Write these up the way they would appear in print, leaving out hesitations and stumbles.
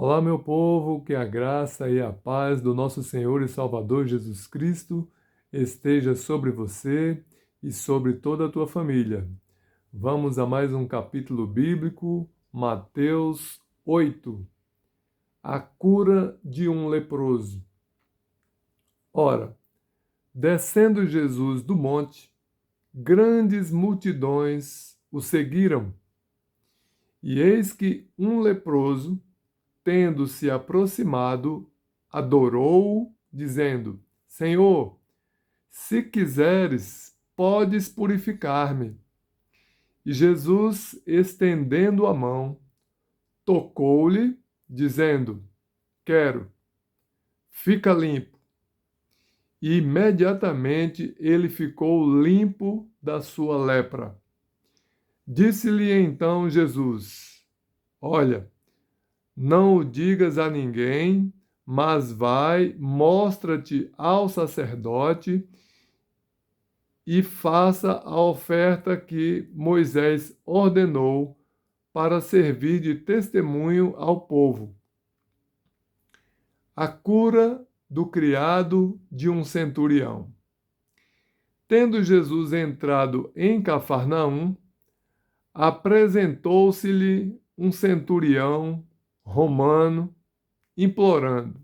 Olá, meu povo, que a graça e a paz do nosso Senhor e Salvador Jesus Cristo esteja sobre você e sobre toda a tua família. Vamos a mais um capítulo bíblico, Mateus 8, a cura de um leproso. Ora, descendo Jesus do monte, grandes multidões o seguiram, e eis que um leproso, tendo se aproximado, adorou-o, dizendo: Senhor, se quiseres, podes purificar-me. E Jesus, estendendo a mão, tocou-lhe, dizendo: Quero, fica limpo. E imediatamente ele ficou limpo da sua lepra. Disse-lhe então Jesus: Olha, não o digas a ninguém, mas vai, mostra-te ao sacerdote e faça a oferta que Moisés ordenou para servir de testemunho ao povo. A cura do criado de um centurião. Tendo Jesus entrado em Cafarnaum, apresentou-se-lhe um centurião romano, implorando: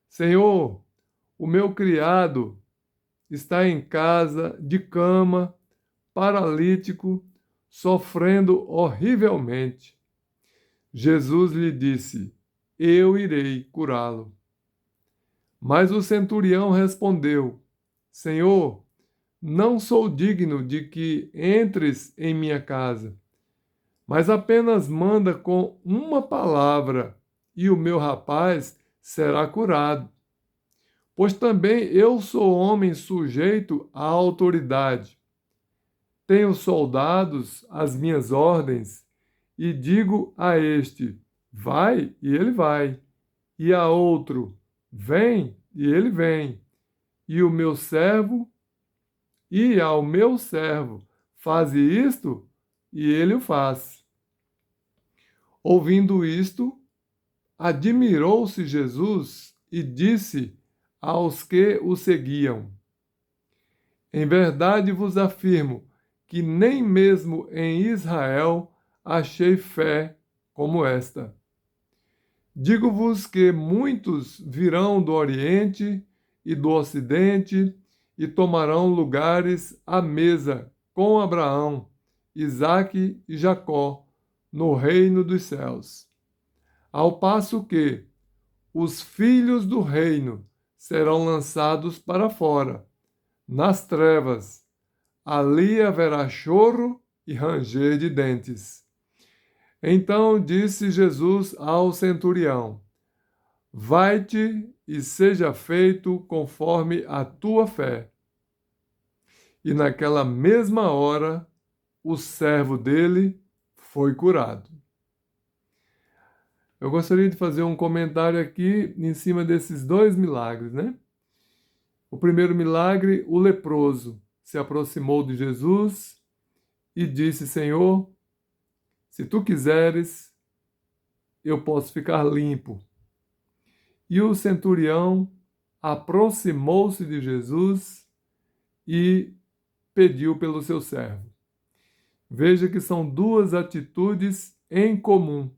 Senhor, o meu criado está em casa, de cama, paralítico, sofrendo horrivelmente. Jesus lhe disse: Eu irei curá-lo. Mas o centurião respondeu: Senhor, não sou digno de que entres em minha casa, mas apenas manda com uma palavra e o meu rapaz será curado. Pois também eu sou homem sujeito à autoridade. Tenho soldados às minhas ordens, e digo a este: vai, e ele vai, e a outro: vem, e ele vem, e o meu servo, e ao meu servo: faze isto, e ele o faz. Ouvindo isto, admirou-se Jesus e disse aos que o seguiam: Em verdade vos afirmo que nem mesmo em Israel achei fé como esta. Digo-vos que muitos virão do Oriente e do Ocidente e tomarão lugares à mesa com Abraão, Isaque e Jacó no reino dos céus. Ao passo que os filhos do reino serão lançados para fora, nas trevas. Ali haverá choro e ranger de dentes. Então disse Jesus ao centurião: Vai-te e seja feito conforme a tua fé. E naquela mesma hora, o servo dele foi curado. Eu gostaria de fazer um comentário aqui em cima desses dois milagres, né? O primeiro milagre, o leproso se aproximou de Jesus e disse: Senhor, se tu quiseres, eu posso ficar limpo. E o centurião aproximou-se de Jesus e pediu pelo seu servo. Veja que são duas atitudes em comum.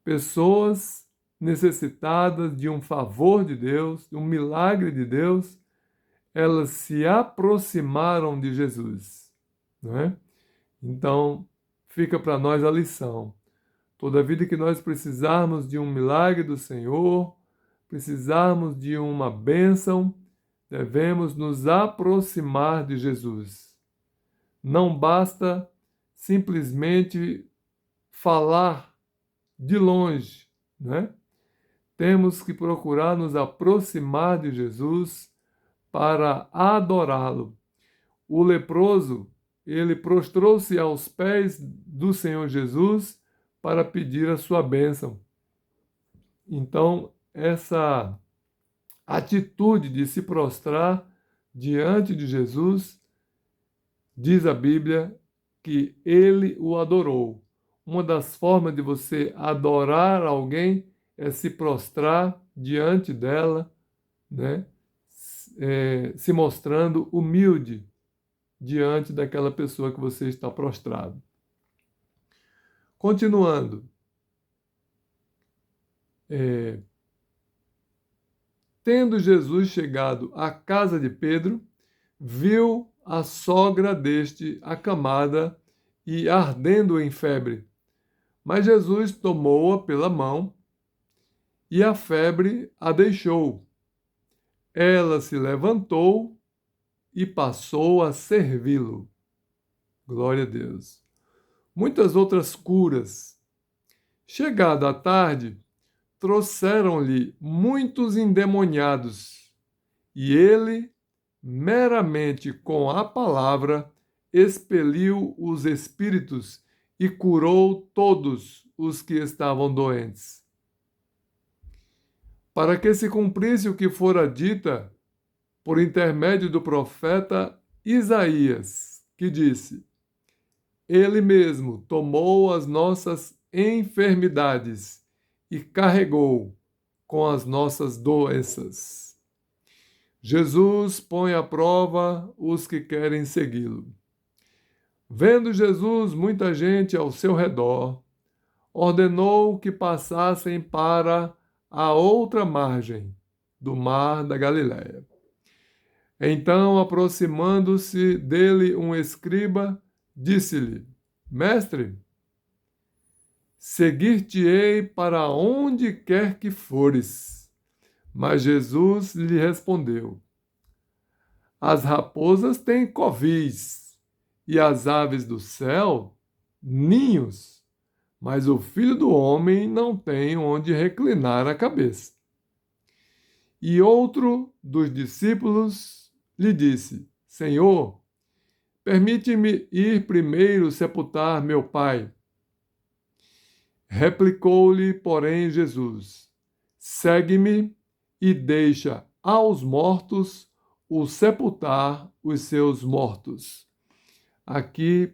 Pessoas necessitadas de um favor de Deus, de um milagre de Deus, elas se aproximaram de Jesus, não é? Então, fica para nós a lição. Toda vida que nós precisarmos de um milagre do Senhor, precisarmos de uma bênção, devemos nos aproximar de Jesus. Não basta simplesmente falar de longe, né? Temos que procurar nos aproximar de Jesus para adorá-lo. O leproso, ele prostrou-se aos pés do Senhor Jesus para pedir a sua bênção. Então, essa atitude de se prostrar diante de Jesus, diz a Bíblia que ele o adorou. uma das formas de você adorar alguém é se prostrar diante dela, né? Se mostrando humilde diante daquela pessoa que você está prostrado. Continuando. Tendo Jesus chegado à casa de Pedro, viu a sogra deste acamada e ardendo em febre. Mas Jesus tomou-a pela mão e a febre a deixou. Ela se levantou e passou a servi-lo. Glória a Deus. Muitas outras curas. Chegada a tarde, trouxeram-lhe muitos endemoniados, e ele, meramente com a palavra, expeliu os espíritos e curou todos os que estavam doentes. Para que se cumprisse o que fora dita por intermédio do profeta Isaías, que disse: Ele mesmo tomou as nossas enfermidades e carregou com as nossas doenças. Jesus põe à prova os que querem segui-lo. Vendo Jesus muita gente ao seu redor, ordenou que passassem para a outra margem do mar da Galiléia. Então, aproximando-se dele um escriba, disse-lhe: Mestre, seguir-te-ei para onde quer que fores. Mas Jesus lhe respondeu: As raposas têm covis, e as aves do céu ninhos, mas o Filho do Homem não tem onde reclinar a cabeça. E outro dos discípulos lhe disse: Senhor, permite-me ir primeiro sepultar meu pai. Replicou-lhe, porém, Jesus: Segue-me e deixa aos mortos o sepultar os seus mortos. Aqui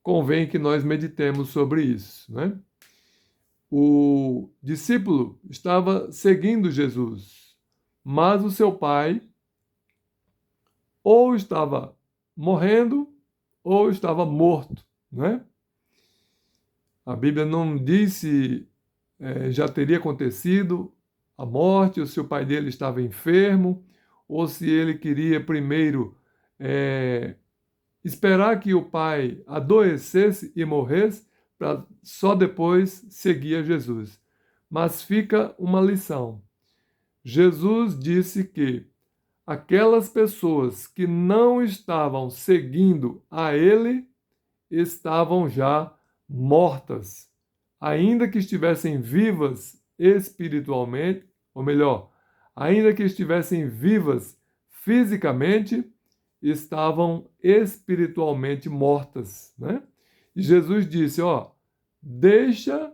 convém que nós meditemos sobre isso, né? O discípulo estava seguindo Jesus, mas o seu pai ou estava morrendo ou estava morto, né? A Bíblia não diz se já teria acontecido a morte, ou se o pai dele estava enfermo, ou se ele queria primeiro esperar que o pai adoecesse e morresse, para só depois seguir a Jesus. Mas fica uma lição. Jesus disse que aquelas pessoas que não estavam seguindo a ele estavam já mortas, ainda que estivessem vivas espiritualmente, ou melhor, ainda que estivessem vivas fisicamente, estavam espiritualmente mortas, né? E Jesus disse, deixa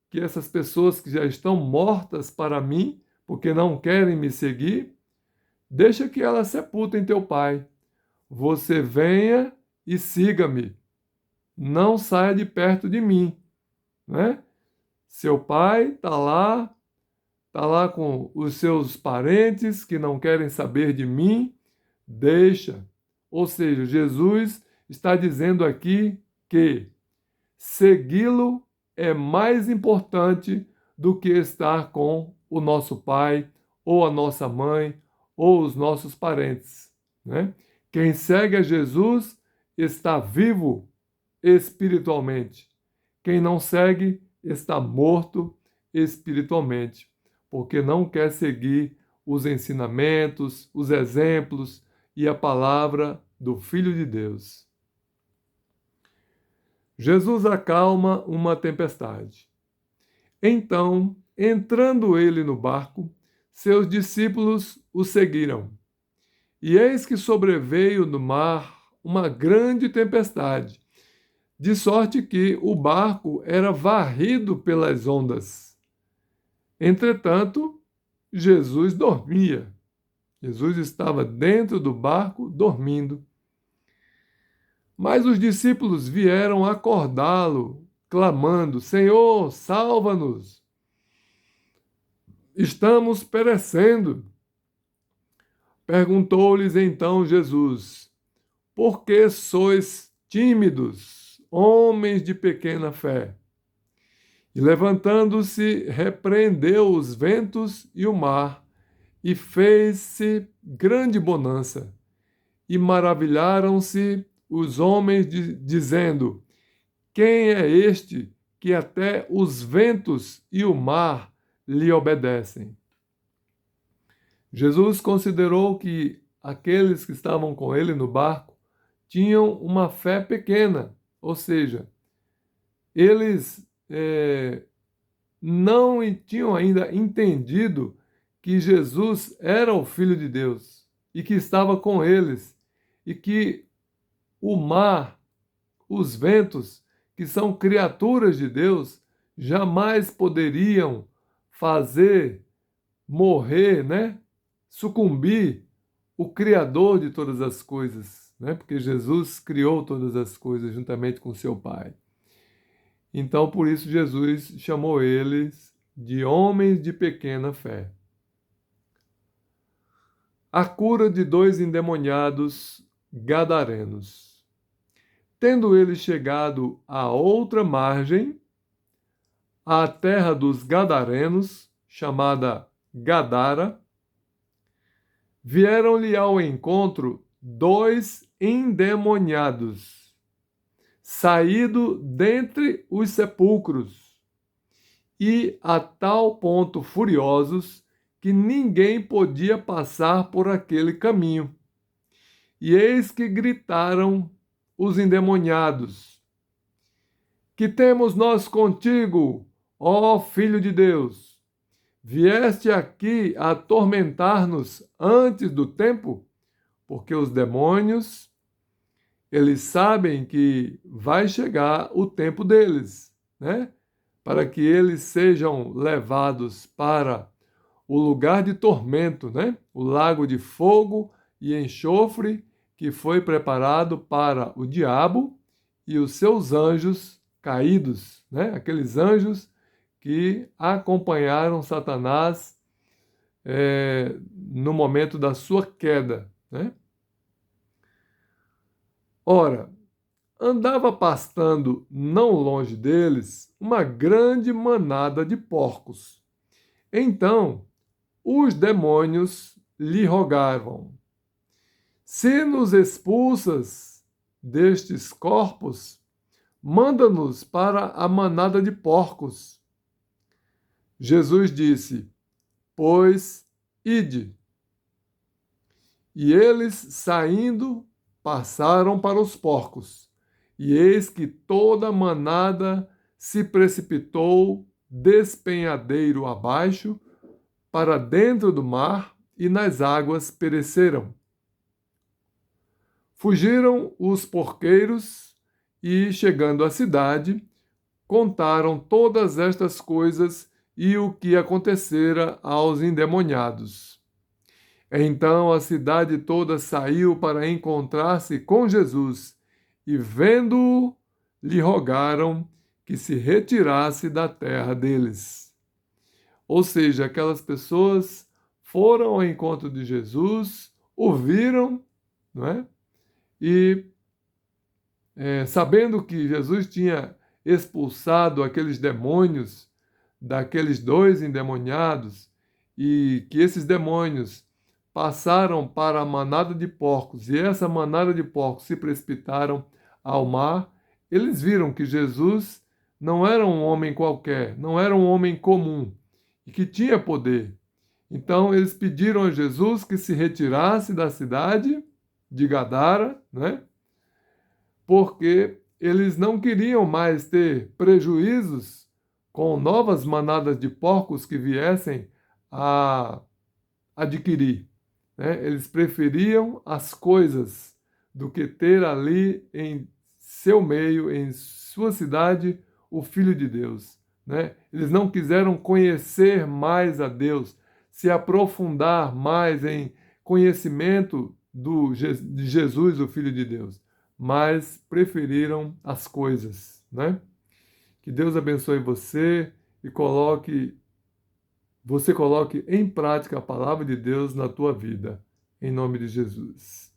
que essas pessoas que já estão mortas para mim, porque não querem me seguir, deixa que elas sepultem teu pai. Você venha e siga-me. Não saia de perto de mim, né? Seu pai está lá com os seus parentes que não querem saber de mim, deixa. Ou seja, Jesus está dizendo aqui que segui-lo é mais importante do que estar com o nosso pai, ou a nossa mãe, ou os nossos parentes, né? Quem segue a Jesus está vivo espiritualmente. Quem não segue está morto espiritualmente, porque não quer seguir os ensinamentos, os exemplos e a palavra do Filho de Deus. Jesus acalma uma tempestade. Então, entrando ele no barco, seus discípulos o seguiram. E eis que sobreveio no mar uma grande tempestade, de sorte que o barco era varrido pelas ondas. Entretanto, Jesus dormia. Jesus estava dentro do barco dormindo. Mas os discípulos vieram acordá-lo clamando: Senhor, salva-nos! Estamos perecendo. Perguntou-lhes então Jesus: Por que sois tímidos, homens de pequena fé? E levantando-se, repreendeu os ventos e o mar, e fez-se grande bonança. E maravilharam-se os homens, dizendo: Quem é este que até os ventos e o mar lhe obedecem? Jesus considerou que aqueles que estavam com ele no barco tinham uma fé pequena, ou seja, eles não tinham ainda entendido que Jesus era o Filho de Deus e que estava com eles e que o mar, os ventos, que são criaturas de Deus, jamais poderiam fazer morrer, né? Sucumbir o Criador de todas as coisas, né? Porque Jesus criou todas as coisas juntamente com seu Pai. Então, por isso, Jesus chamou eles de homens de pequena fé. A cura de 2 endemoniados gadarenos. Tendo eles chegado à outra margem, à terra dos gadarenos, chamada Gadara, vieram-lhe ao encontro 2 endemoniados, saído dentre os sepulcros, e a tal ponto furiosos que ninguém podia passar por aquele caminho. E eis que gritaram os endemoniados: Que temos nós contigo, ó Filho de Deus? Vieste aqui a atormentar-nos antes do tempo? Porque os demônios, eles sabem que vai chegar o tempo deles, né? Para que eles sejam levados para o lugar de tormento, né? O lago de fogo e enxofre que foi preparado para o diabo e os seus anjos caídos, né? Aqueles anjos que acompanharam Satanás no momento da sua queda, né? Ora, andava pastando não longe deles uma grande manada de porcos. Então, os demônios lhe rogavam: Se nos expulsas destes corpos, manda-nos para a manada de porcos. Jesus disse: Pois ide. E eles, saindo, passaram para os porcos. E eis que toda a manada se precipitou despenhadeiro abaixo, para dentro do mar, e nas águas pereceram. Fugiram os porqueiros e, chegando à cidade, contaram todas estas coisas e o que acontecera aos endemoniados. Então a cidade toda saiu para encontrar-se com Jesus e, vendo-o, lhe rogaram que se retirasse da terra deles. Ou seja, aquelas pessoas foram ao encontro de Jesus, ouviram, não é? E sabendo que Jesus tinha expulsado aqueles demônios daqueles 2 endemoniados e que esses demônios passaram para a manada de porcos e essa manada de porcos se precipitaram ao mar, eles viram que Jesus não era um homem qualquer, não era um homem comum e que tinha poder. Então eles pediram a Jesus que se retirasse da cidade de Gadara, né? Porque eles não queriam mais ter prejuízos com novas manadas de porcos que viessem a adquirir, né? Eles preferiam as coisas do que ter ali em seu meio, em sua cidade, o Filho de Deus, né? Eles não quiseram conhecer mais a Deus, se aprofundar mais em conhecimento de Jesus, o Filho de Deus, mas preferiram as coisas, né? Que Deus abençoe você e você coloque em prática a palavra de Deus na tua vida. Em nome de Jesus.